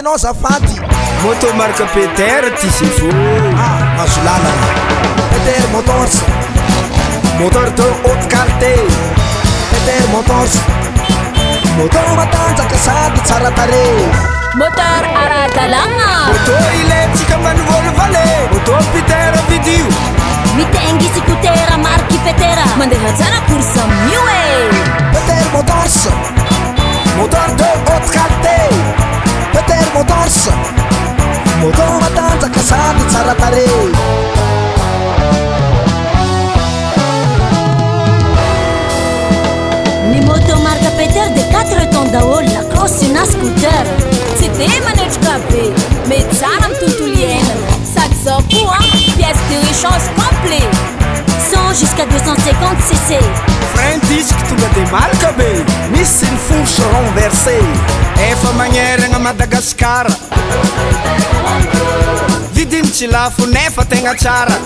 anao zafady moto marque Peter ty se fo azo lalana Peter Motors moteur de haute qualité Peter Motors moteur matanjaka sady tsara tarehy moteur ara-dalàgna moto ilentsika manivolivale moto Peter vidio mitengy sikotera marky Petera mandeha tsara course amin'io Peter Motors moteur de haute qualité Peter Motors moteur matanjaka sady tsara tarehy ny moto marque Peter de 4 temps daholo la crosse na scooter tsy de manetroka be mety tsara amin'ny tontolo iainana saky zao koa pièce de rechange complet 100 jusqu'à 250 cc frein disque tonga de malaka be misy ny fourche renversé efa magneragna Madagasikara vidiny tsy lafo nefa tegna tsara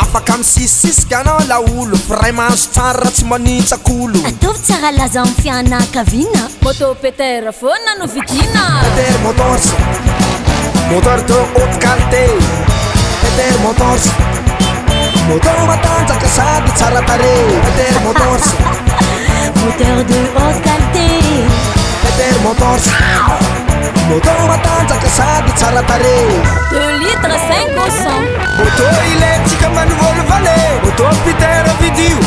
afaka misisisiska anao laolo fray mahazo tsara tsy manitsakolo ataovy tsara laza amin'ny fianakaviana moto Peter foana no vidina Peter Motors moteur de haute qualité Peter Motors moteur matanjaka sady tsara tarehy Peter Motors moteur de haute qualité Peter Motors moteur matanjaka sady tsara tarehy 2 litres 500 moto ilentsika manivolivale moto Peter vidio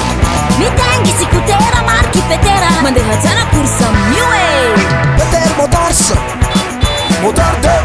mitengy sikotera marky Petera mandeha tsara course amin'io Peter Motors moteur de